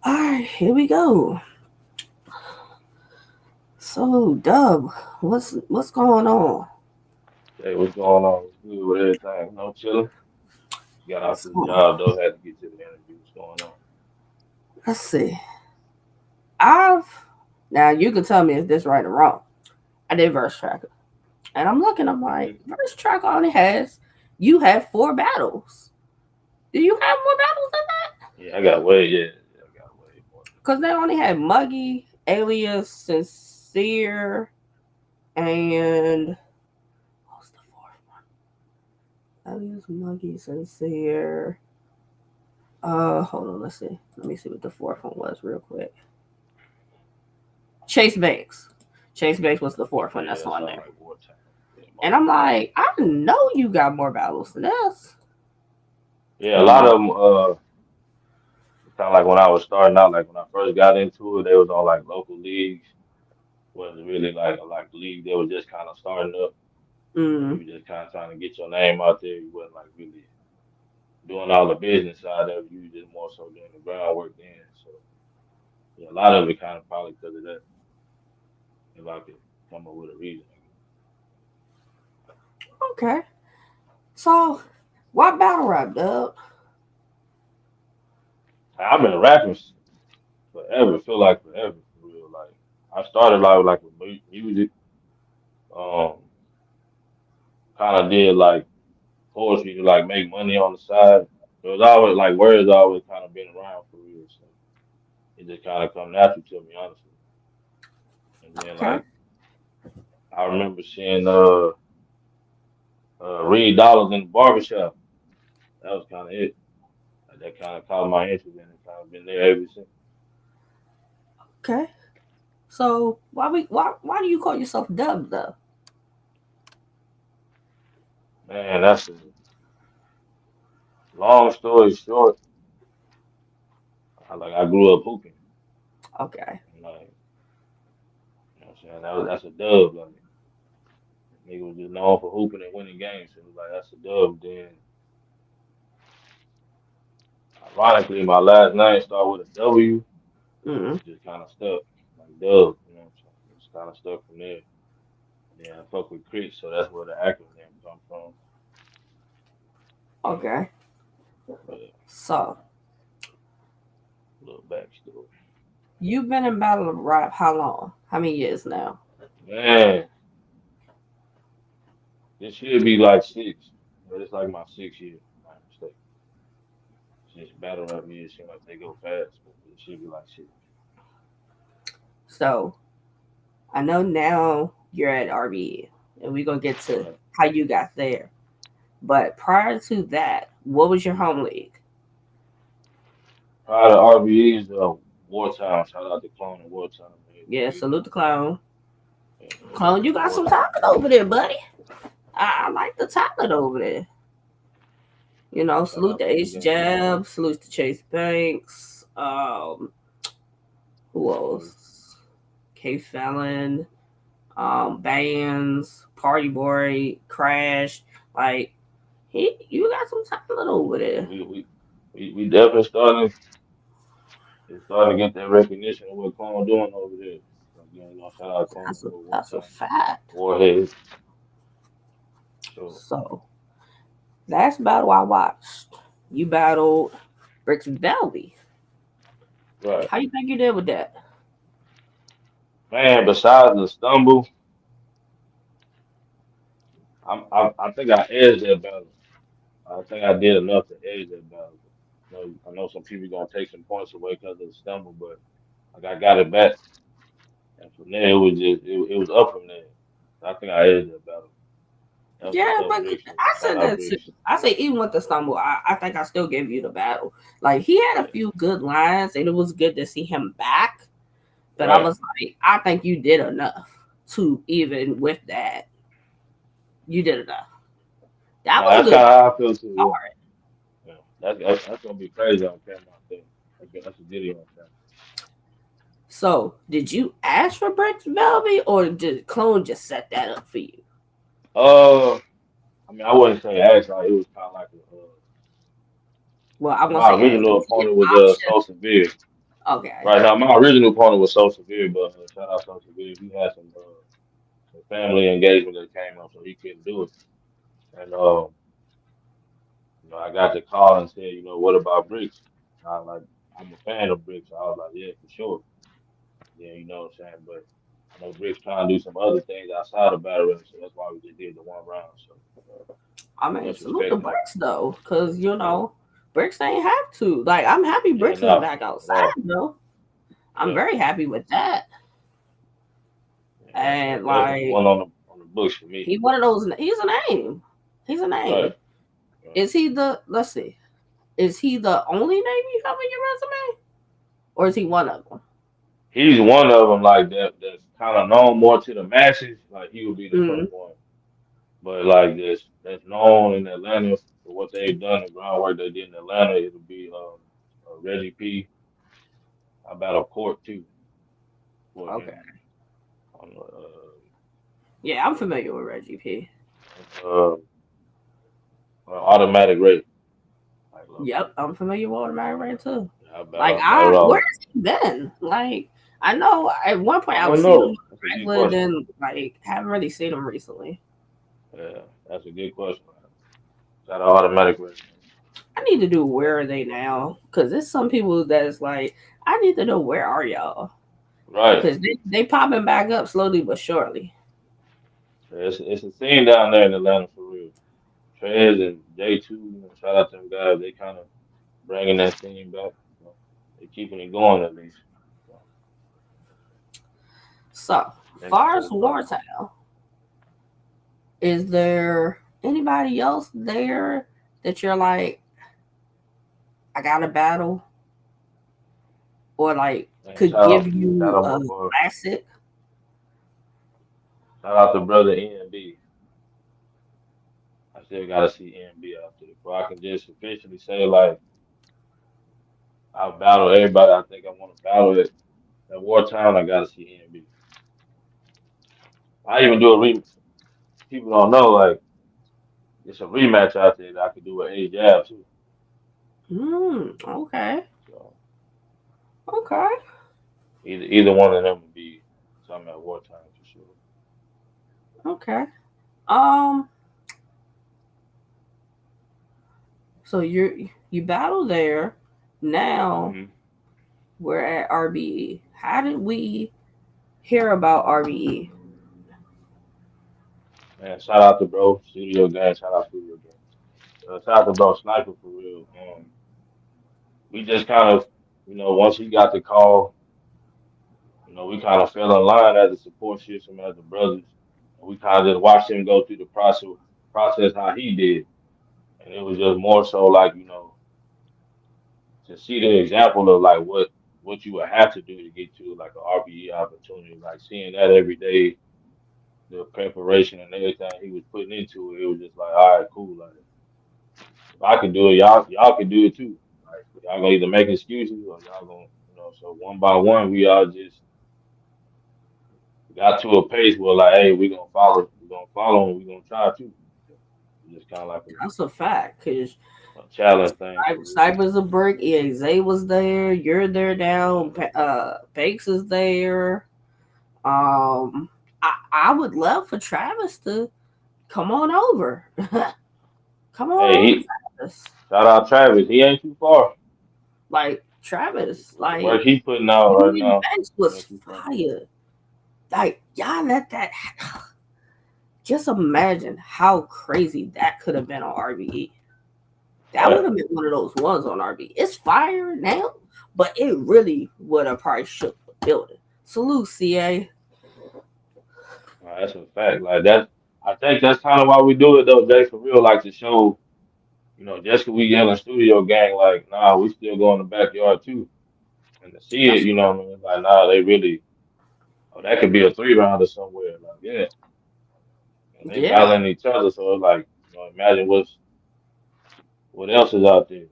All right, here we go. So, Dub, what's going on? Hey, what's going on? What's good with everything? No chilling. Got out this So, job though. Had to get to the interview. What's going on? let's see. I've Now you can tell me if this right or wrong. I did verse tracker, and I'm looking. I'm like, Mhm. verse tracker only has you have 4 battles. Do you have more battles than that? Yeah, I got way. Yeah, I got way more Because they only had Muggy, Alias, Sincere, and what's the fourth one? Alias, Muggy, Sincere. Hold on. Let's see. Let me see what the fourth one was real quick. Chase Banks. Chase Banks was the fourth than one that. Yeah, that's that on sound there. like wartime. Yeah, And most I'm definitely. like, I know you got more battles than this. Yeah, a You lot of know? them. Kind of like when I was starting out, like when I first got into it, they was on like local leagues. Wasn't really like league. They was just kind of starting up. So Mm, you just kind of trying to get your name out there. You wasn't like really doing all the business side of it. You was just more so doing the groundwork then. So yeah, a lot of it kind of probably because of that. If I could come up with a reason, I guess. okay. So, why battle rap, Dub? I've been rapping forever. Feel like forever for real. Like I started like with music. Um, kind of did like poetry to like make money on the side. It was always like words always kind of been around for real. So it just kind of come natural to me, honestly. And then Okay. like I remember seeing Reed Dollars in the barbershop. That was kind of it. Like, that kind of caught my interest and it kind of been there ever since. Okay. So, why do you call yourself Dub, though? Man, that's a long story short. I grew up hooping. Okay. And like, you know what I'm saying? That's a dub. Like, nigga was just known for hooping and winning games. So it was like, that's a dub. Then, ironically, my last name started with a W. So Mm, it just kind of stuck. Like, dub. You know what I'm saying? It's kind of stuck from there. And then I fuck with Chris. So that's where the acronym come from. okay. But So, a little backstory. you've been in battle of rap how long? How many years now? Man, this should be like six. But it's like my 6 year. If I'm not mistaken. Since battle rap years seem like they go fast, but it should be like six. So, I know now you're at RBE, and we're going to get to Right. how you got there. But prior to that, what was your home league? Prior to RBE's wartime, shout out to Clone and Wartime, man. Them Yeah, niggas salute the clown. Clone, you represent got some Wartime. talent over there, buddy. I like the talent over there. You know, Shout salute out to to H them niggas. Jab, salute to Chase Banks. Who Definitely. else? K Felon, Bands, Party Boy, Crash. Like you got some talent over Yeah, there. we definitely starting to get that recognition of what Clone doing over there. So, again, shout out Clone That's a for that's a Wartime, fact. Warhead. So, So last battle I watched, you battled Bricks Belby. right. How you think you did with that? Man, besides the stumble, I think I edged that battle. I think I did enough to edge that battle. I know some people gonna take some points away because of the stumble, but like I got it back, and from there it was up from there. I think I edged that battle. That was a Yeah, tough but Bricks. I Shout said out that too. Bricks. I say even with the stumble, I think I still gave you the battle. Like he had a Yeah, few good lines, and it was good to see him back. But I right. was like, I think you did enough to even with that, you did enough. That No, was a that's good kind of how I feel too. start. Yeah, yeah. That's gonna be crazy on camera. I think that's a video on camera. So, did you ask for Bricks Belby, or did Clone just set that up for you? Uh, I mean, I wouldn't say actually. It was kind of like Well, I won't my say ask. original Did you get opponent was option? so severe. Okay. Right now, my original opponent was So Severe, but shout out So Severe. He had some family engagement that came up, so he couldn't do it. And I got the call and said, what about Bricks? And I was like, I'm a fan of Bricks. I was like, yeah, for sure. Yeah, you know what I'm saying. But I know Bricks trying to do some other things outside of battle rap, so that's why we just did the one round. So I mean, much salute the respect to him. Bricks though, because Yeah, Bricks ain't have to. Like, I'm happy yeah, Bricks is nah, back at outside all. though. I'm Yeah, very happy with that. yeah, that's And definitely like, one on the books for me. he one of those. He's a name. He's a Right. name. Right. Is he the? Let's see. Is he the only name you have in your resume, or is he one of them? He's one of them like that that's kind of known more to the masses. Like he would be the Mm, first one, but like this that's known in Atlanta for what they've done, the groundwork they did in Atlanta. It'll be Reggie P. I battle Court too for okay. him on Yeah, I'm familiar with Reggie P. automatic rate. Like low Yep, key, I'm familiar with Automatic Rain yeah, too. I Like, battle all of where's them. he been? Like, I know at one point I I was don't seeing him know. on That's a good Craigslist, question. and like haven't really seen him recently. Yeah, that's a good question. Shout out automatic rate. I need to do Yeah, where are they now? Because there's some people that's like, I need to know where are y'all? right. Because they popping back up slowly but surely. Yeah, it's a scene down there in Atlanta for real. Trez and J2, shout out to them guys. They kind of bringing that scene back. They keeping it going at least. So, So, next far to as the top. Wartown, is there anybody else there that you're like, I got a battle, or like And could give you a classic? shout out to brother NB. I still gotta see NB out there. Before I can just officially say like I battle everybody I think I want to battle at Wartown, I gotta see NB. I even do a people don't know like it's a rematch out there that I could do with A Jab too. Okay. So Okay. either one of them would be something at Wartime for sure. Okay. Um, so you battle there. Now Hmm. we're at RBE. How did we hear about RBE? Man, shout out to bro Studio Gang. Shout out Studio Gang. Shout out to bro Sniper for real. We just kind of, once he got the call, we kind of fell in line as a support system as the brothers. And we kind of just watched him go through the process how he did, and it was just more so like to see the example of like what you would have to do to get to like an RBE opportunity, like seeing that every day, the preparation and everything he was putting into it. It was just like, all right, cool. Like if I can do it, y'all can do it too. Like y'all gonna either make excuses or y'all gonna, so one by one we all just got to a pace where like, hey, we're gonna follow, and we're gonna try to. It's just kind of like That's a fact. Cause a challenge thing for real. Sniper's a brick. EXA was there. You're there now. Banks is there. Um, I would love for Travis to come on over. Come on Hey, over, Travis. shout out Travis. He ain't too far. Like Travis, The like work he putting out you right and now, Banks he was ain't too far. fire. Like y'all let that. Just imagine how crazy that could have been on RBE. That would Right. have been one of those ones on RB. It's fire now, but it really would have probably shook the building. Salute, CA. That's a fact. Like that, I think that's kind of why we do it though, Jay, for real. Like to show, just 'cause we yelling studio gang, like, nah, we still go in the backyard too. And to see it, That's you know what I mean? Like, nah, they really, oh, that could be a three rounder somewhere. Like, yeah. And they yeah, battling each other. So it's like, imagine what else is out there.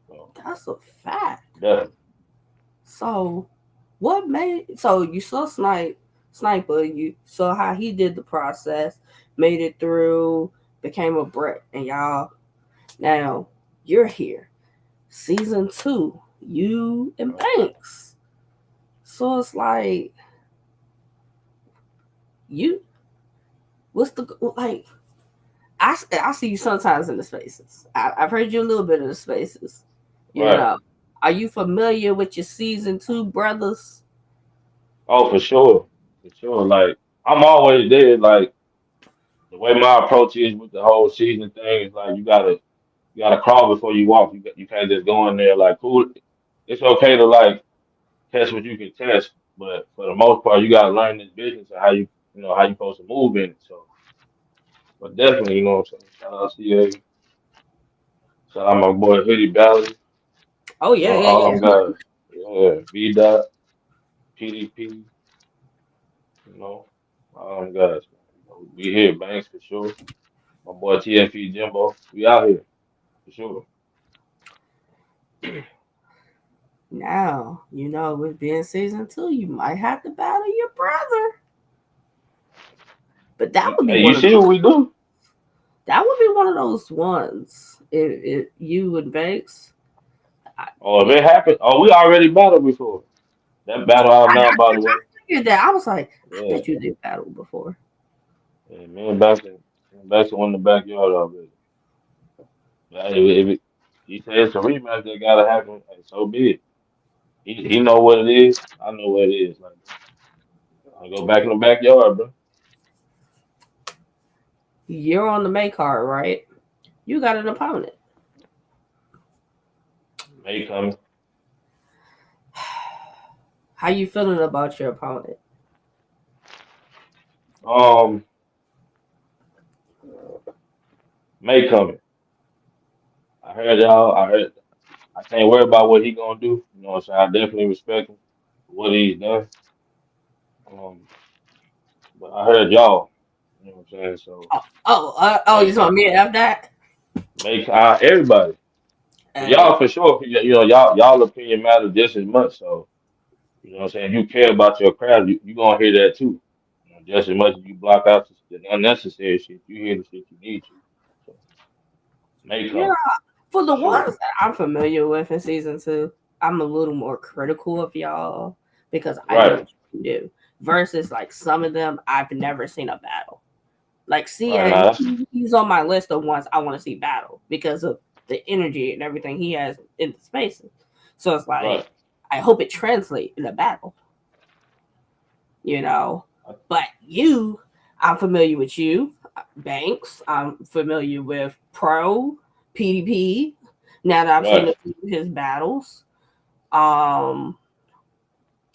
So that's a fact. definitely. So what made so you saw Sniper, you saw how he did the process, made it through, became a Bret, and y'all now you're here. Season two. you and Right. Banks. So it's like you. What's the like? I see you sometimes in the spaces. I've heard you a little bit of the spaces. You Right. know, are you familiar with your season two brothers? Oh, for sure. For sure. Like I'm always there. Like the way my approach is with the whole season thing is like you gotta crawl before you walk. You can't just go in there like cool. It's okay to like test what you can test, but for the most part, you gotta learn this business and how you supposed to move in it. So, but definitely, you know what I'm saying. Shout out CA, shout out my boy Hoodie Ballard, Oh yeah, yeah, all yeah. them guys. Yeah, V Dot, PDP, you know, all them guys. You know, we here, Banks for sure. My boy TFE Jimbo, we out here for sure. Now you know with being season two, you might have to battle your brother, but that would be Hey, you one of see those. what we do? That would be one of those ones. If you and Banks, I, Oh, if yeah, it happened, oh, we already battled before. That battle out now, by the way. I figured that. I was like, I Yeah, bet you did battle before. yeah, me and Baxter won the backyard already. But hey, he said it's a rematch that gotta happen, and so be it. He know what it is. I know what it is. Like I go back in the backyard, bro. You're on the May card, right? You got an opponent. May coming. How you feeling about your opponent? Um, May coming. I heard y'all. I heard. I can't worry about what he gonna do. You know what I'm saying? I definitely respect him for what he's done. Um, but I heard y'all. You know what I'm saying? So Oh, May you want coming. me to have that? May everybody. But Hey, y'all for sure. Y'all opinion matters just as much. So. You know what I'm saying? If you care about your craft, you gonna hear that too. You know, just as much as you block out the unnecessary shit, you hear the shit you need to. So may you know, come for for the sure. ones that I'm familiar with in season two, I'm a little more critical of y'all because I know Right, what you can do. Versus like some of them, I've never seen a battle. Like right. CA, Now that's he's on my list of ones I want to see battle because of the energy and everything he has in the spaces. So it's like right. I hope it translates in a battle, you know. I- But you, I'm familiar with you, Banks. I'm familiar with Pro, PDP. Now that I've seen Right, a few of his battles, um,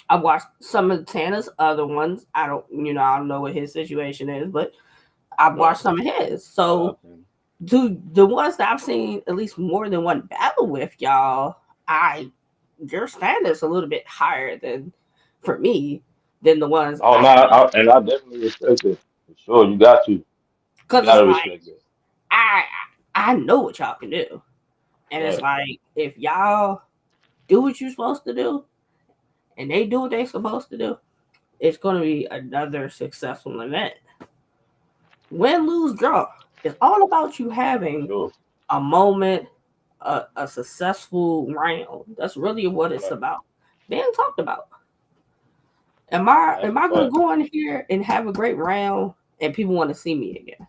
I've watched some of Tana's other ones. I don't know what his situation is, but I've right. watched some of his. Shout So out to him. to the ones that I've seen at least more than one battle with y'all, I your standard's a little bit higher than for me than the ones Oh no, I have. and I definitely respect it for sure. You got to, you Because got it's to like respect it. I I know what y'all can do, and it's Right. like if y'all do what you're supposed to do, and they do what they're supposed to do, it's going to be another successful event. Win, lose, draw. It's all about you For having sure. a moment, a successful round. That's really what it's Right. about. Being talked about. Am I That's am a I gonna fact. go in here and have a great round and people want to see me again?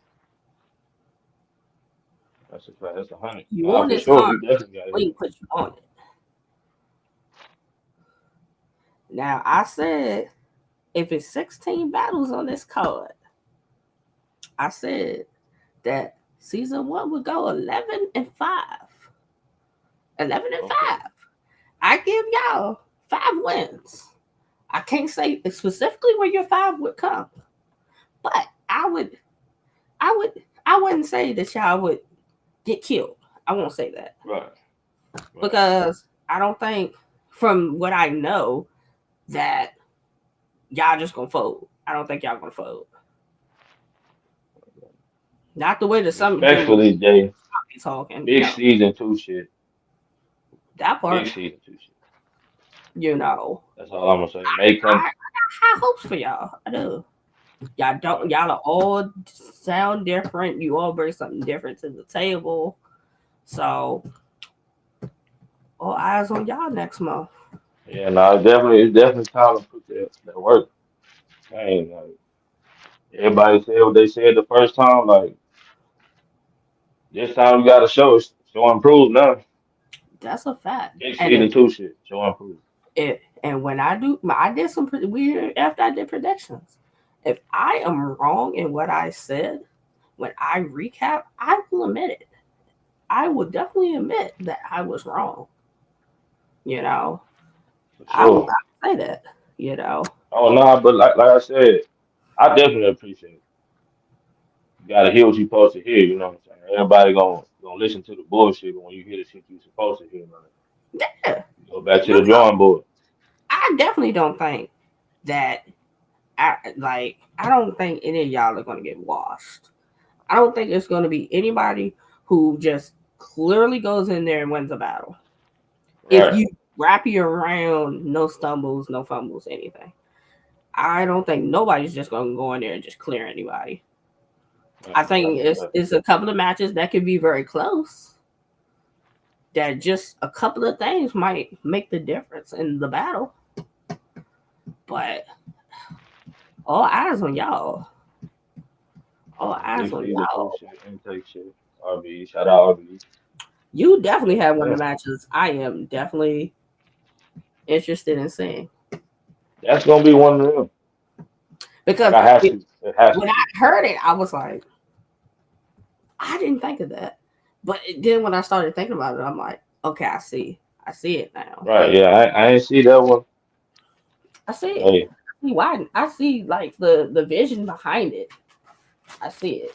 That's a fact. That's 100. You Nah, on for this sure. card, You definitely got we it. put you on it. Now I said if it's 16 battles on this card, I said that season one would go 11-5. 11 and Okay. 5. I give y'all 5 wins. I can't say specifically where your 5 would come, but I would, I wouldn't say that y'all would get killed. I won't say that Right. Right. because I don't think, from what I know, that y'all just gonna fold. I don't think y'all gonna fold. Not the way that some gentlemen Respectfully, Jay. be talking. Big No, season two shit. that Big part, season two shit. you know, That's all I'm gonna say. May I come. got high hopes for y'all. I do. Y'all don't. Right. Y'all are all sound different. You all bring something different to the table. So All eyes on y'all next month. Yeah, no, it's definitely time to put that work. Dang, like everybody said what they said the first time. Like this time we got to show and prove now. That's a fact. Big And season two shit, show and prove. and when I did some weird after I did predictions. If I am wrong in what I said, when I recap, I will admit it. I will definitely admit that I was wrong. You know, For I will sure. say that. You know, Oh no, but like I said, I definitely appreciate it. You gotta hear what you supposed to hear, you know what I'm saying? Everybody gonna listen to the bullshit, but when you hear the shit you supposed to hear, man, yeah. you go back to No, the drawing board. I definitely don't think that. I don't think any of y'all are gonna get washed. I don't think it's gonna be anybody who just clearly goes in there and wins a battle. If Right. you wrap you around, no stumbles, no fumbles, anything. I don't think nobody's just gonna go in there and just clear anybody. Right. I think That's a fact. it's a couple of matches that could be very close. That just a couple of things might make the difference in the battle. But all eyes on y'all. All eyes Big on season two y'all. shit, intake shit. RB, shout out RB. You definitely had one of Yeah. the matches I am definitely interested in seeing. That's gonna be one of them. Like Because I has to. It has when to be. I heard it, I was like, I didn't think of that. But then when I started thinking about it, I'm like, okay, I see. I see it now. Right, yeah, I ain't see that one. I see it. Hey, I see why. I see like the vision behind it. I see it.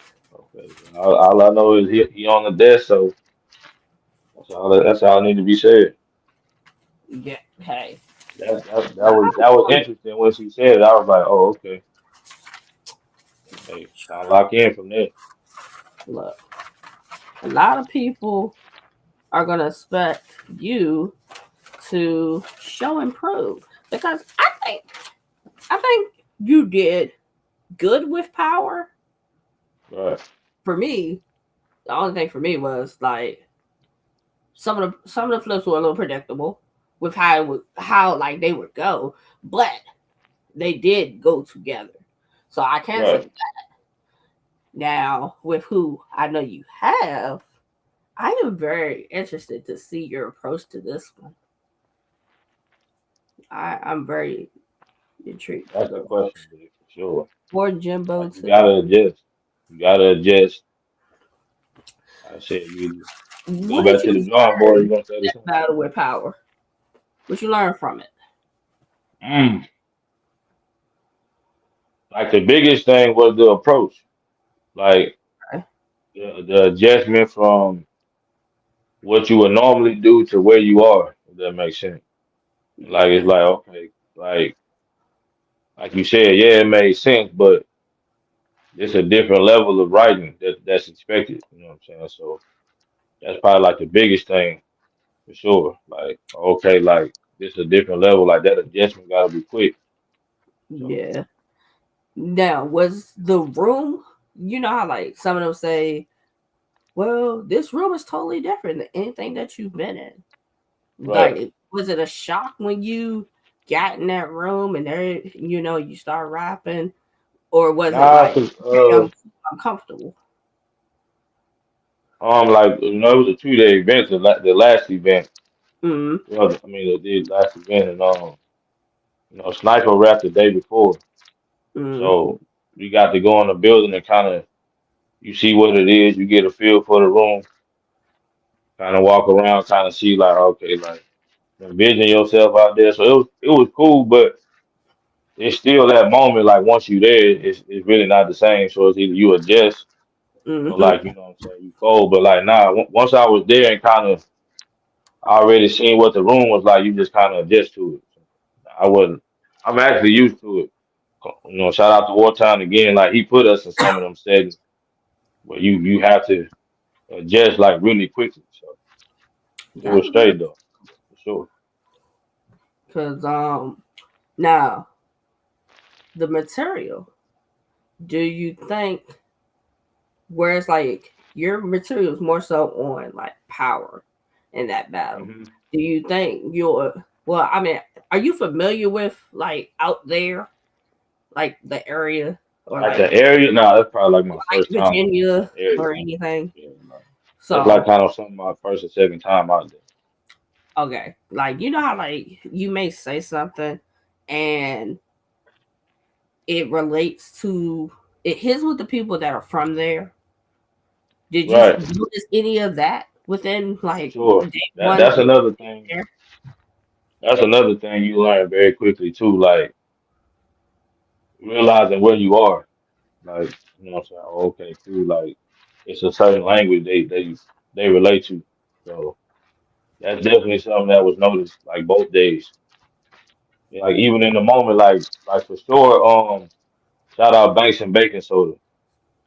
okay. All I know is he on the desk, so that's all need to be said. Yeah. Hey. That was interesting when she said it. I was like, oh, okay. Hey, I'll lock in from there. Look, a lot of people are gonna expect you to show and prove because I think you did good with power. Right, For me, the only thing for me was like some of the flips were a little predictable with how like they would go, but they did go together. So I can't say right. that. Now with who I know you have, I am very interested to see your approach to this one. I'm very intrigued for That's the the question, approach. dude, for sure. Or Jimbo Like you too. gotta adjust. You gotta adjust. Like I said, you go What did back you to the drawing board. learn You gonna say the that same. battle with power? What you learned from it? Mm. Like the biggest thing was the approach. Like Okay. the adjustment from what you would normally do to where you are, if that makes sense. Like it's Yeah. like okay, like you said, yeah, it made sense, but it's a different level of writing that's expected. You know what I'm saying? So that's probably like the biggest thing for sure. Like okay, like this a different level. Like that adjustment gotta be quick. So Yeah. Now, was the room, you know how like some of them say, well, this room is totally different than anything that you've been in. right. Like, was it a shock when you got in that room and there, you start rapping? Or was it Nah, like, 'cause, okay, I'm comfortable? like it was a 2 day event. The last event. Mm, Well, I mean the last event, and Sniper rapped the day before, mm, so we got to go in the building and kind of you see what it is. You get a feel for the room. Kind of walk around, kind of see like okay, like envision yourself out there. So it was cool, but it's still that moment. Like once you there, it's really not the same. So it's either you adjust or mm-hmm. like what I'm saying, you fold. But like nah, once I was there and kind of already seen what the room was like, you just kind of adjust to it. So I wasn't. I'm actually used to it. Shout out to Wartime again. Like he put us in some of them settings where you have to adjust like really quickly. So it was That's good. straight though, for sure. Because, now, the material, do you think, whereas like your material is more so on like power in that battle? Hmm. Do you think you're well? I mean, are you familiar with like out there, like the area, or Like the area, no, that's probably like my like first time in Virginia that area. or anything? Yeah, like, that's like So kind of something my first and second time out there. okay, like you know how like you may say something, and it relates to it hits with the people that are from there. Did you Right, notice any of that within for like sure. day That one that's of another thing. there? That's another thing you learn very quickly too. Like realizing where you are. Like you know what I'm saying. Oh, okay, cool. Like it's a certain language they relate to. So that's definitely something that was noticed. Like both days. Yeah, like even in the moment, like for sure. Shout out Banks and Bacon Soda.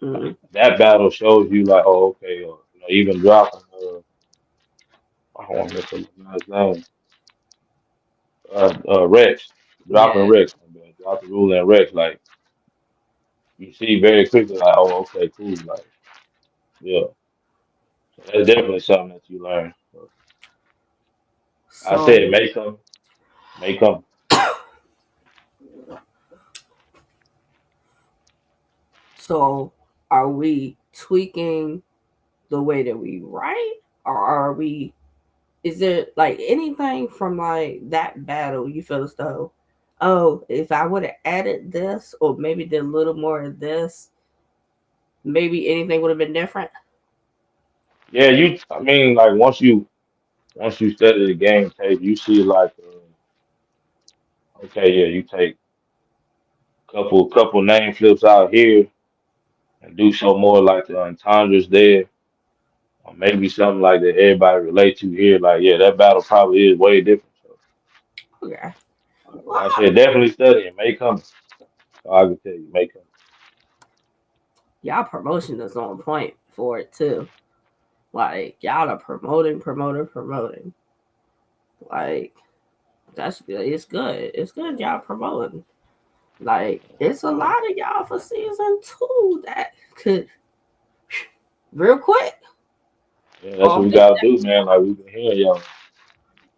Mm, Like that battle shows you like, oh, okay, even dropping I don't want to miss his name, Rex, dropping yeah. Rex, dropping Rule and Rex, like you see very quickly, like, oh, okay, cool, like, yeah, so that's definitely something that you learn. So I So said, make them, so are we tweaking the way that we write, or are we? Is there like anything from like that battle you feel as though, oh, if I would have added this or maybe did a little more of this, maybe anything would have been different? yeah, I mean, like once you study the game tape, you see like, okay, yeah, you take couple name flips out here and do some more like the entendres there. Or maybe something like that everybody relate to here. Like, yeah, that battle probably is way different. So, Okay. like I said, definitely study and make come. So I can tell you, make come. Y'all promotion is on point for it too. Like y'all are promoting. Like that's good. It's good. It's good y'all promoting. Like it's a lot of y'all for season two that could real quick Yeah, that's what off we the gotta do, man. Like we've been hearing y'all.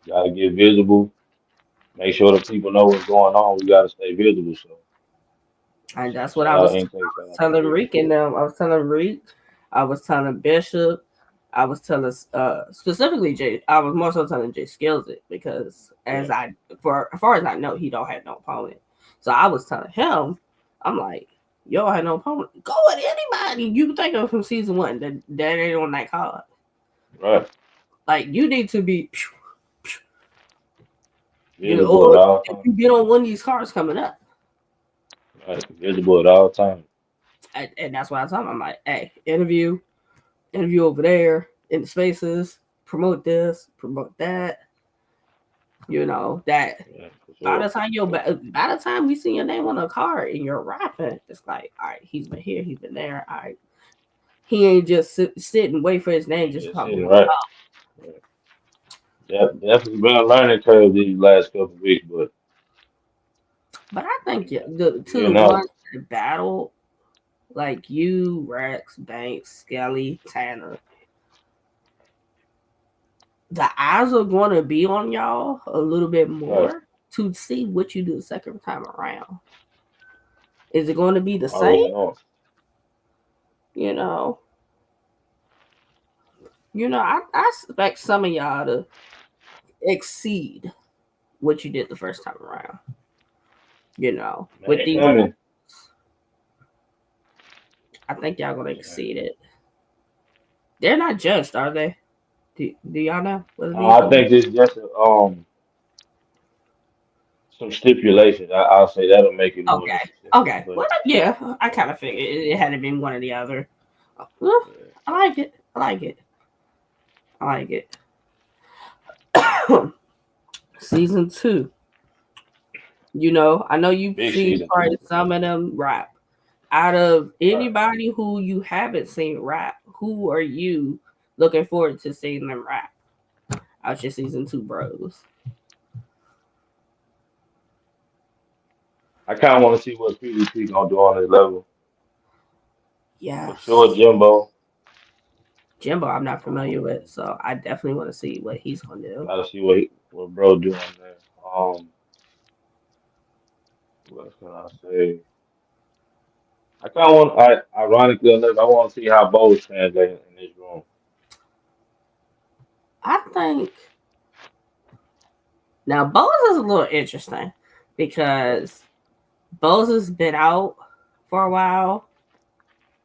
Gotta get visible. Make sure that people know what's going on. We gotta stay visible. and So that's what shout I out was, to I Intake, shout was out to telling everybody. Reek and them. I was telling Reek. I was telling Bishop. I was telling specifically Jay. I was more so telling Jay Skills it because Yeah, for as far as I know, he don't have no opponent. So I was telling him, I'm like, yo, I had no opponent. Go with anybody you can think of from season one that ain't on that card. right. Like you need to be, you know, Visible at or all if times. you get on one of these cards coming up. Right. Visible at all times. And that's why I told him, I'm like, hey, interview over there in the spaces, promote this, promote that. You know that Yeah, for by sure. the time by the time we see your name on a card and you're rapping, it's like, all right, he's been here, he's been there. All right, he ain't just sit and wait for his name Yeah, just to just pop hitting on. right. Yeah. Definitely been a learning curve these last couple of weeks, but But I think yeah, to yeah, the no, ones that battle like you, Rex, Banks, Skelly, Tanner, the eyes are going to be on y'all a little bit right. more to see what you do the second time around. Is it going to be the I same? already know. You know, I expect some of y'all to exceed what you did the first time around. Man, With it these, coming. I think y'all gonna Yeah. exceed it. They're not judged, are they? Do y'all know whether these I gonna be? think this just some stipulations. I'll say that'll make it more Okay, interesting. okay. But Well, yeah, I kind of figured it had to be one or the other. Well, yeah, I like it. I like it. I like it. Season two. I know you've big seen season probably too for some sure. of them rap. Out of Right. anybody who you haven't seen rap, who are you looking forward to seeing them rap out your season two bros? I kind of want to see what PvP gonna do on this level. For Yes. sure, Jimbo. Jimbo, I'm not familiar Um, with, so I definitely want to see what he's gonna do. gotta see what bro doing there. What can I say? I kind of want, ironically enough, I want to see how both translate in this room. I think now Bose is a little interesting Right, because Bose has been out for a while,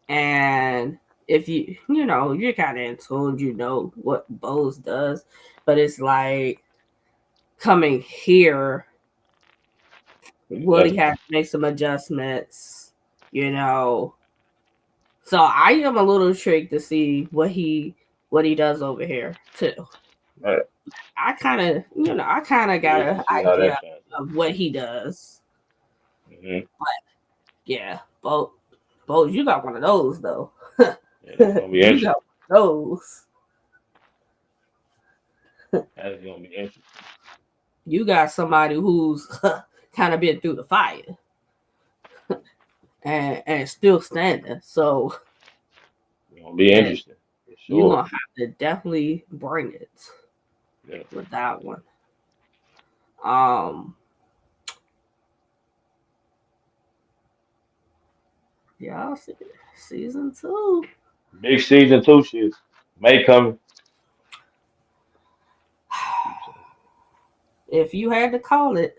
and if you're kind of in tune, you know what Bose does, but it's like coming here, will he have exactly. to make some adjustments, you know? So I am a little intrigued to see what he does over here too. Right. I kind of got Curious to an see how idea that translates. of what he does. Mm-hmm. Yeah, Bo, you got one of those though. Yeah, that's gonna be You got interesting. one of those. That's gonna be interesting. You got somebody who's kind of been through the fire and still standing. So It's gonna be yeah, interesting for you're sure. gonna have to definitely bring it Yeah. with that one. Um, yeah, season two. Big season two shit may come. If you had to call it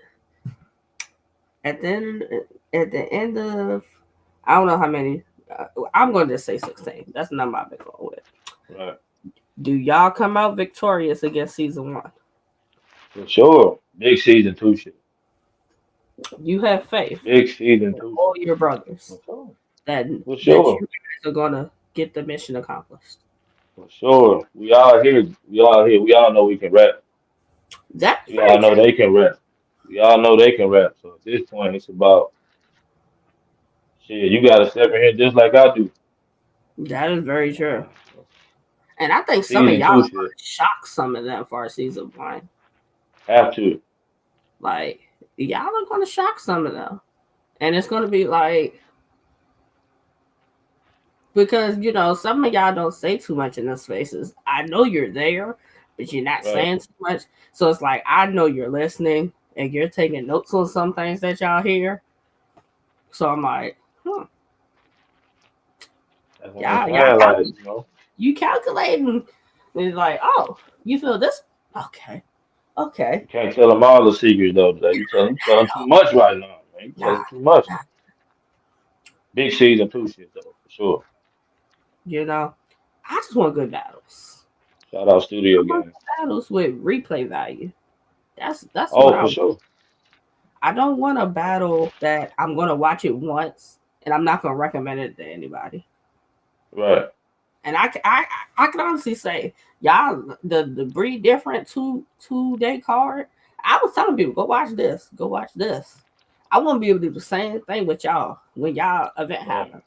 at the end, at the end of, I don't know how many. I'm going to just say 16. That's the number I've been going with. Right. Do y'all come out victorious against season one? For sure. Big season two shit. You have faith Big season in two all shit. your brothers For sure. that For that sure. you guys are going to get the mission accomplished. For sure. We all here. We all here. We all know we can rap. That's We very all know true. they can rap. We all know they can rap. So at this point, it's about shit. You gotta step in here just like I do. That is very true. So, And I think some of season y'all are two going shit. to shock some of them for season one. Have to. Like, y'all are going to shock some of them. And it's going to be like, because, some of y'all don't say too much in the spaces. I know you're there, but you're not Right. saying too much. So it's like, I know you're listening and you're taking notes on some things that y'all hear. So I'm like, That's what I'm y'all saying. Like, calculate. You calculating. And it's like, oh, you feel this? Okay. Okay. you can't tell them all the secrets though. Like, you telling too much right now, man. You Nah, telling too much. nah. Big season two shit though, for sure. You know, I just want good battles. Shout out I Studio want Gang. good battles with replay value. That's what Oh, I for want. sure. I don't want a battle that I'm gonna watch it once and I'm not gonna recommend it to anybody. Right. And I can honestly say, y'all, the breed different 2 day card. I was telling people, go watch this, go watch this. I want to be able to do the same thing with y'all when y'all event Right. happens.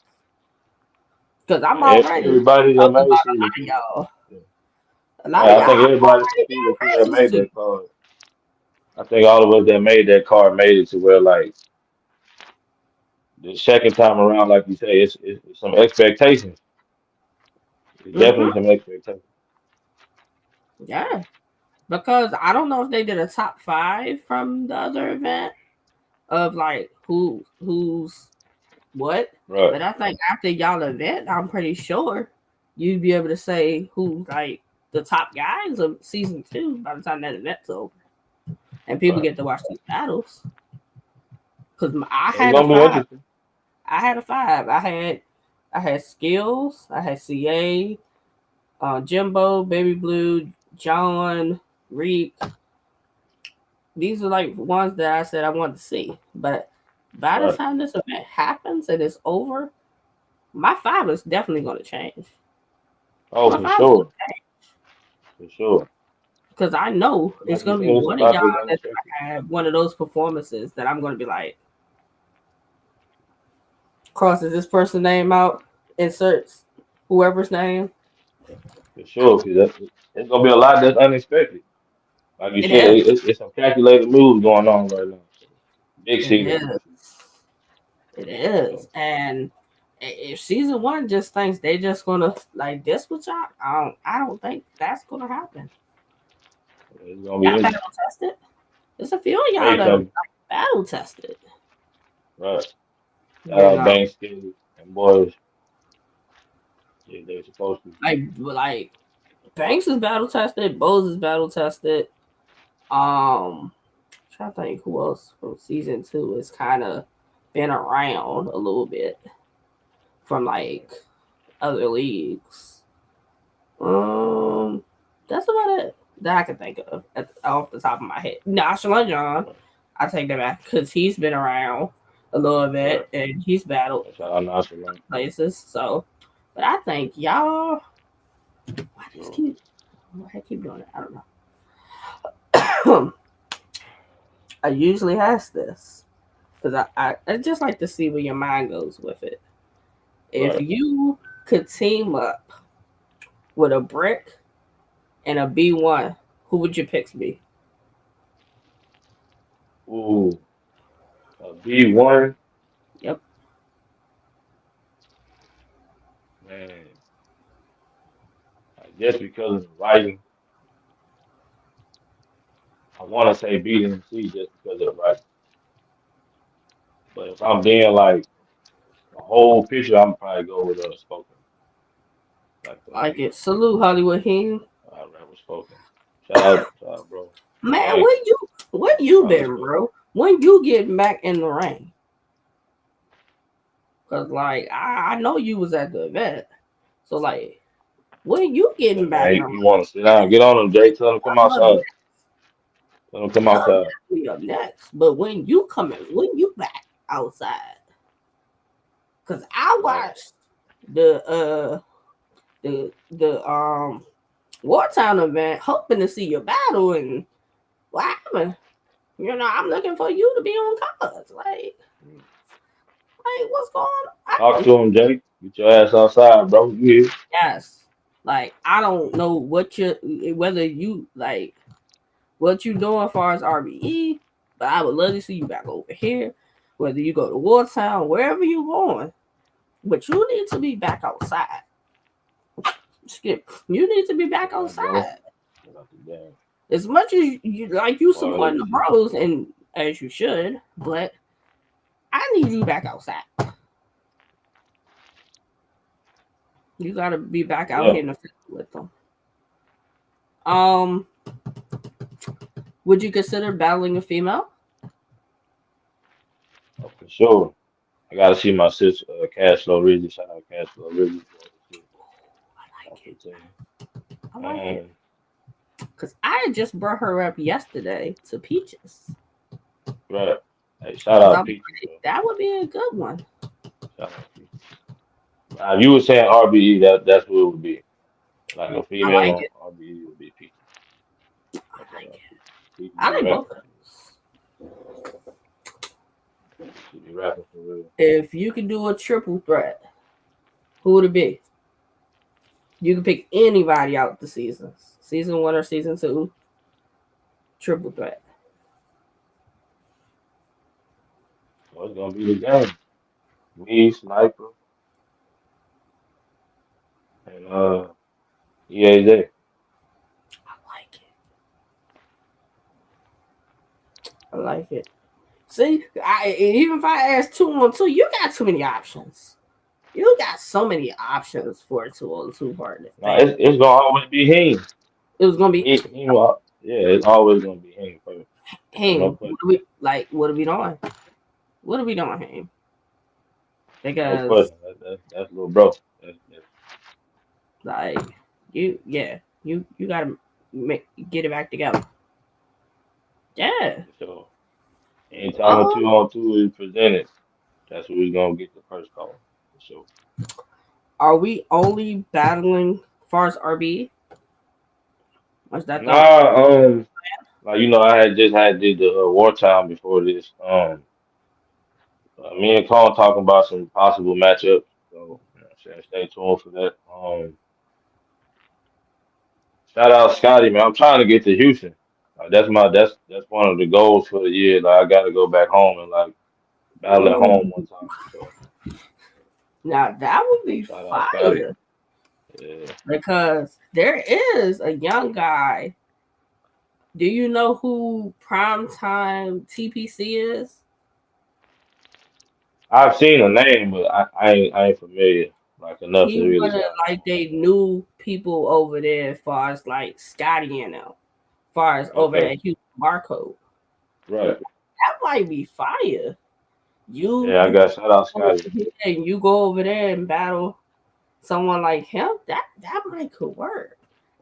Because I'm And already everybody that talking made about season two. Yeah. a lot of Right. I y'all. think I'm everybody from already season two being that racist made to you. that card. I think all of us that made that card made it to where like the second time around, like you say, it's some expectations. It's definitely Mm-hmm. some expectations. Yeah. Because I don't know if they did a top five from the other event of like who's what, Right. but I think after y'all event, I'm pretty sure you'd be able to say who's like the top guys of season two by the time that event's over, and people Right. get to watch these battles. Because I It's had a gonna be five. interesting. I had a five. I had skills. I had CA, Jimbo, Baby Blue, John, Reek. These are like ones that I said I wanted to see. But by the Right. time this event happens and it's over, my five is definitely going to change. Oh, My for five is sure. For sure. because I know it's Like you going to said, be it's one of about y'all this that's unexpected. going to have one of those performances that I'm going to be like, crosses this person's name out, inserts whoever's name. For sure. Cause it's gonna be a lot that's unexpected. Like you It said, is. it's some calculated moves going on right now. So, big It season is. two shit. It For sure. is. And if season one just thinks they just gonna like this with y'all, I don't think that's gonna happen. It's gonna be Y'all battle interesting. tested. There's a few of y'all Hey, that are Kevin. like, battle tested. Right. Shout You out know, Banks, Skinny, and boys. Yeah, they're supposed to. like Banks is battle tested. Bose is battle tested. Trying to think who else from season two is kind of been around a little bit from like other leagues. Um, that's about it that I can think of off the top of my head. National John, Right. I take that back because he's been around a little Right. bit and he's battled Shout out Nonchalant. places. So, but I think y'all, why just So, keep, why I keep doing it? I don't know. I usually ask this because I just like to see where your mind goes with it. If right. you could team up with a brick and a B1, who would your picks be? Ooh, B1, Yep. man. I guess because of the writing, I want to say BDMC just because of the writing. But if I'm being like the whole picture, I'm probably go with spoken, like Like it. Salute Hollywood Him. rapper spoken. Shout out, bro. Man, Gang, when you all been, respect. bro? When you getting back in the ring? Cause like I know you was at the event. So like when you Yeah, getting back in man, the ring? he want to sit down. Get on him, Jay. Tell him to come I'm up, outside. Tell him to come I'm outside. definitely up next. But when you back outside, cause I Right. watched the the Wartown event, hoping to see your battle, and what happened? You know, I'm looking for you to be on cards. Like what's going Talk on? to him, Jay. Get your ass outside, bro. You here? Yes. Like I don't know what you whether you like what you doing as far as RBE, but I would love to see you back over here. Whether you go to Wartown, wherever you going, but you need to be back outside. Skip, you need to be back All right, bro. outside. Get out the game. As much as you like you All right, supporting the bros and as you should, but I need you back outside. You gotta be back out yeah, here in the field with them. Um, would you consider battling a female? for sure. I gotta see my sister, Cash Flow Rizzy. Shout out Cash Flow Rizzy. I like Off the it. team. I like it Um, because I just brought her up yesterday to Peaches. right. Hey, shout Because I'm out Peaches, like, bro. that would be a good one. Shout out Peaches. You were saying RBE, that's who it would be. Like a I female like on it. RBE would be Peaches. I Shout like out it. Peaches. Peaches I be like both rapping. of She be rapping for real. them. If you could do a triple threat, who would it be? You can pick anybody out the seasons, season one or season two. Triple threat. So it's gonna be the game. Me, Sniper, and EAZ. I like it. I like it. See, even if I ask 2-on-2, you got too many options. You got so many options for a 2-on-2 partner No, thing. it's gonna always be him. It was gonna be Yeah, it's always gonna be him first. Ain't no him. question. What are we doing? What are we doing, him? No Because question. That's little bro. That's like yeah, you gotta get it back together. Yeah. for sure. Anytime a Um, 2-on-2 is presented, that's where we're gonna get the first call. For sure. are we only battling as far as RB? Was that the Nah, like I had just had did the wartime before this. Me and Colin talking about some possible matchups. So stay tuned for that. Shout out Scotty, man. I'm trying to get to Houston. That's one of the goals for the year. Like I got to go back home and like battle at home one time. So Now that would be Shout out Scotty. fire Yeah. because there is a young guy. Do you know who Primetime TPC is? I've seen a name, but I ain't familiar like enough He to really one say of I like know. they new people over there as far as like Scotty and them, as far as over Okay. at Houston Barcode. Right. That might be fire. You Yeah, I you got shout out go over Scotty. here and you go over there and battle someone like him. That might could work.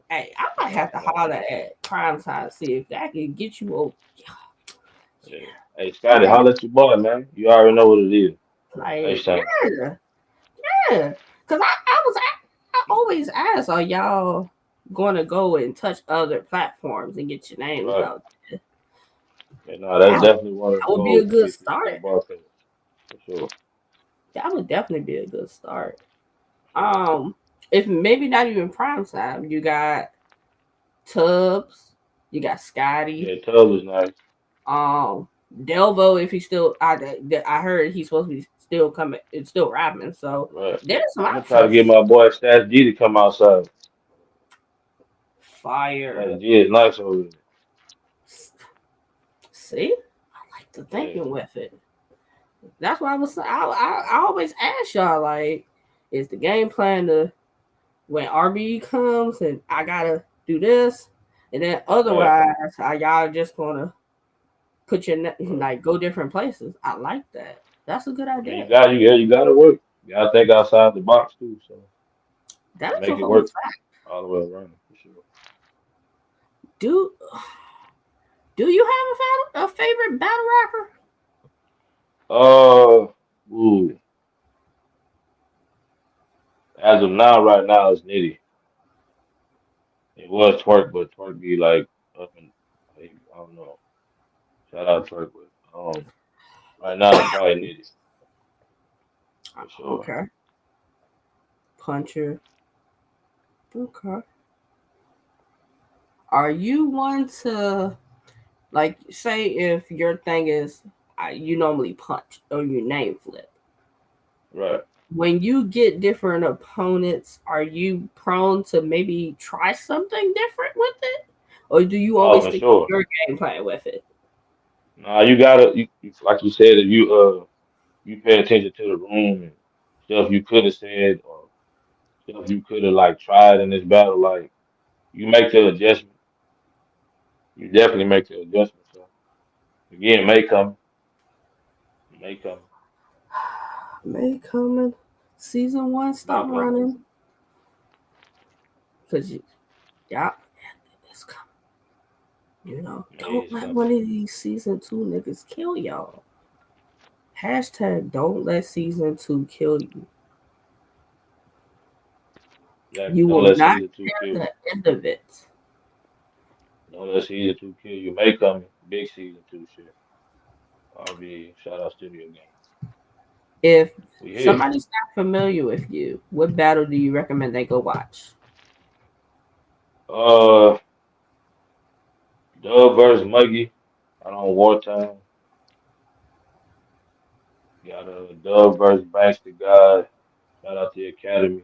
Hey, I might Shout have out to Scotty. holler at Primetime see if that can get you over. Yeah. Hey Yeah, Scotty, holla at your boy, man. You already know what it is. like Next time. yeah, yeah. Cause I always ask, are y'all going to go and touch other platforms and get your names Right. out there? Yeah, no, that's That definitely one of the that would be a goals to good get to start. that barcode for sure. That would definitely be a good start. For sure. If maybe not even prime time, you got Tubbs, you got Scotty, Yeah, Tubbs is nice. um, Delvo. If he's still, I heard he's supposed to be still coming, it's still rapping. So Right. there's some I'm gonna try to get options. my boy Stats G to come outside. Fire. Stats G is nice over See, I like the there. thinking with it. That's why I was. I always ask y'all like, is the game plan to when RB comes and I gotta do this, and then Right. otherwise, are y'all just gonna put your Right. like go different places? I like that. That's a good I mean, idea. you gotta work. You gotta think outside the box too, so to That's a make it whole work fact. all the way around for sure. Do Do you have a favorite battle rapper? Uh, ooh, as of now, right now, it's Nitty. It was Twerk, but Twerk be like up and like, I don't know. Shout out Twerk, but right now it's probably Nitty for sure. Okay, Puncher. Okay. Are you one to like say if your thing is you normally punch or you name flip? Right. When you get different opponents, are you prone to maybe try something different with it, or do you Oh, always for stick to sure. your game plan with it? Nah, you gotta like you said, if you pay attention to the room and stuff you could have said or stuff you could have like tried in this battle, like you make the adjustment. You definitely make the adjustment. So again, may come, May coming, season one, may stop come. running, cause yeah, it's coming. May Don't is let coming. one of these season two niggas kill y'all. Hashtag don't let season two kill you. Exactly. You Don't will let not season two hear kill you. the end of it. Don't let season two kill you. May come. Big season two shit. I'll be shout out studio game. If We here. somebody's not familiar with you, what battle do you recommend they go watch? Uh, Dub versus Muggy. I don't wartime. Got a Dub versus Banks the God. Shout out to the Academy.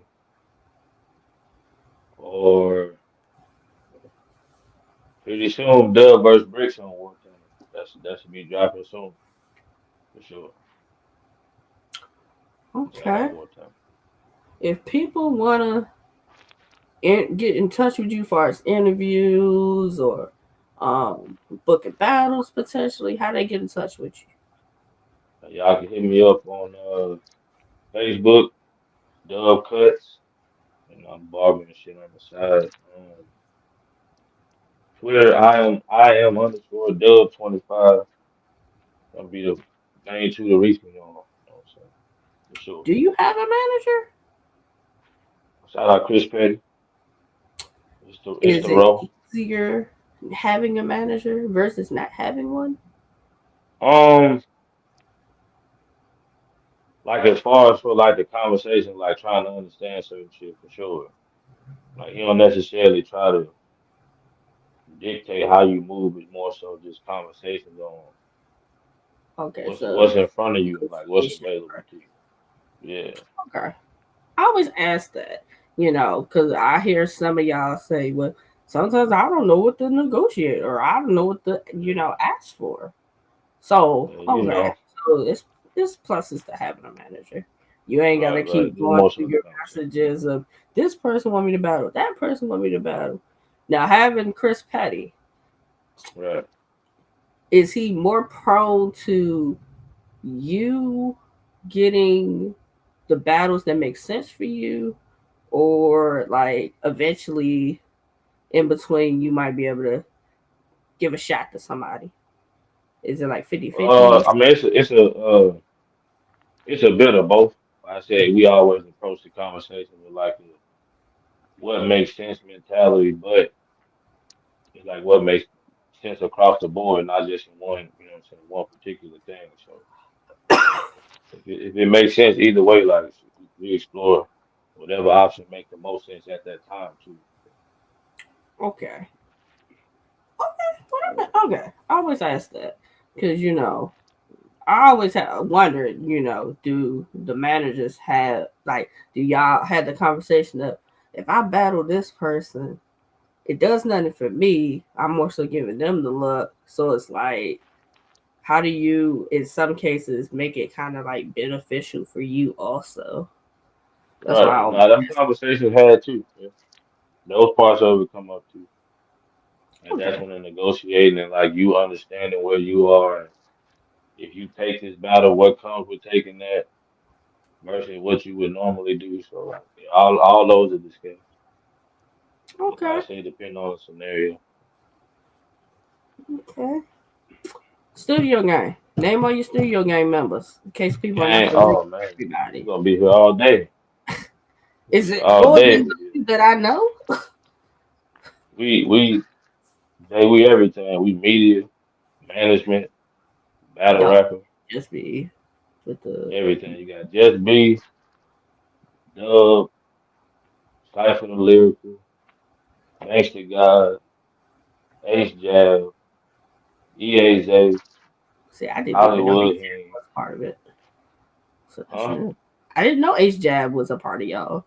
Or pretty soon Dub versus Bricks on wartime. That should be dropping soon for sure. Shout Okay. out wartime. If people wanna get in touch with you, far as interviews or booking battles potentially, how they get in touch with you? Y'all can hit me up on Facebook, Dub Cuts, and I'm barbering and shit on the side. Twitter, I am underscore Dub 25. That'll be the main two to reach me on. You know what I'm saying? For sure. Do you have a manager? Shout out Chris Petty. It's Is the it row. easier having a manager versus not having one? Um, like as far as for like the conversation, like trying to understand certain shit for sure. Like he don't necessarily try to dictate how you move. It's more so just conversations on Okay, what's so in front of you and like what's negotiation. available to you. Yeah. Okay. I always ask that, because I hear some of y'all say, well, sometimes I don't know what to negotiate or I don't know what to, Yeah, ask for. So, yeah, you okay. know, So it's pluses to having a manager. You ain't gotta right, right. keep Just going more through so the your conversation. messages of this person want me to battle, that person want me to battle. Now having Chris Petty, Right. is he more prone to you getting the battles that make sense for you, or like eventually in between you might be able to give a shot to somebody? Is it like 50-50? I mean, it's a bit of both. Like I said, we always approach the conversation with like a what makes sense mentality, but it's like what makes sense across the board, not just in one, you know what I'm saying, one particular thing. So if it makes sense either way, like we explore whatever option make the most sense at that time too. Okay. Yeah, Okay. I always ask that because I always have wondered, do the managers have like, do y'all had the conversation of, if I battle this person, it does nothing for me. I'm more so giving them the look. So it's like, how do you, in some cases, make it kind of like beneficial for you also? That's why I right. always Now them ask. conversations had too. Yeah. Those parts of it come up too. And that's Okay. when the negotiating and like you understanding where you are and if you take this battle, what comes with taking that versus what you would normally do. So like yeah, all those are discussed. Like Okay. I say, depending on the scenario. Okay. Studio game. Name all your studio game members in case people are not Gang, familiar oh with man, we're everybody. gonna be here all day. We'll be Is here it all more day than with this. those that I know? We we everything. We media, management, battle No, rapper, just be with the. everything. You got Just B, Dub, Cypher the Lyrical, Gangsta God, Ace Jab, EAZ, See, I didn't even know Hollywood HJab Henny, was part of it. So that's huh? new. I didn't know H Jab was a part of y'all.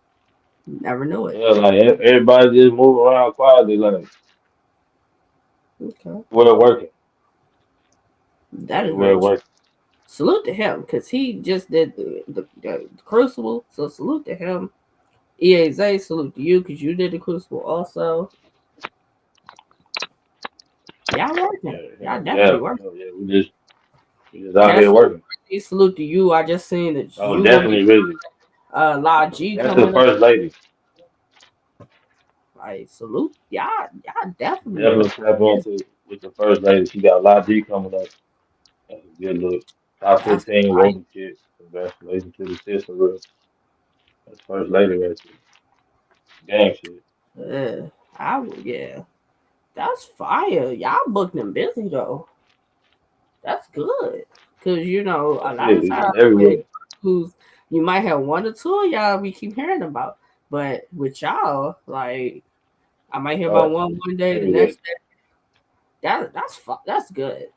Never knew it. Yeah, like everybody just move around quietly, like Okay, we're working. that is Everywhere very true. working. Salute to him because he just did the Crucible. So salute to him. EAZ, salute to you because you did the Crucible also. Y'all working. Yeah, Y'all hell definitely yeah, working. hell yeah. We just out here Castle, working. salute to you. I just seen that Oh, you gonna be definitely busy. La G That's the coming up. first lady. Like salute, y'all definitely Definitely tap busy. into with the first lady. She got a lot of D coming up. That's a good look. Top That's 15 like, voting kid. Congratulations to the sister. Real. That's first lady right there. Gang shit. yeah, that's fire. Y'all booked them busy though. That's good. Cause a That's lot of it. times It's with everywhere. who's you might have one or two of y'all we keep hearing about. But with y'all, like I might hear Right. about one day, the Everywhere. next day. That's good.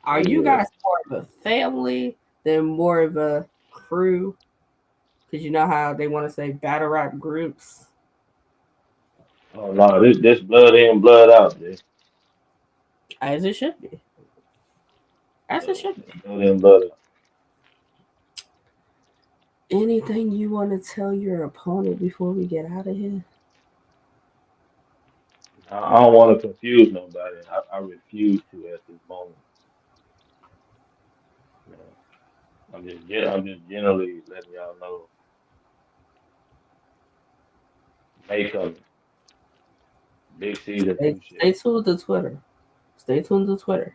Are you Everywhere. guys more of a family than more of a crew? Because you know how they want to say battle rap groups, Oh no, this blood in, blood out, man. as it should be. As it should This be. blood in, blood out. Anything you want to tell your opponent before we get out of here? I don't want to confuse nobody. I refuse to at this moment. You know, I'm just generally letting y'all know May coming. Big season two Stay shit. tuned to Twitter. Stay tuned to Twitter.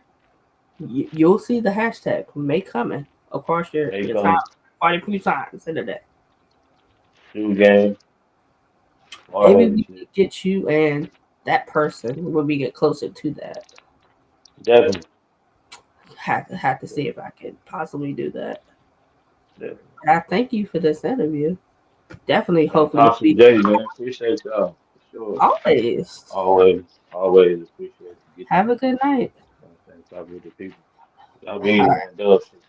You'll see the hashtag may coming across May your time coming. quite a few times in the day. Shoe game. Hard Maybe headed we shit. could get you and that person when we get closer to that. Definitely. Have to see Definitely. if I can possibly do that. Definitely. I thank you for this interview. Definitely, Man, hopefully, Talkswithjae, man. Appreciate y'all. For sure. always Always. Always appreciate to get have a good night. you know what I'm saying, talk with the people. Y'all be easy, man. Dub shit.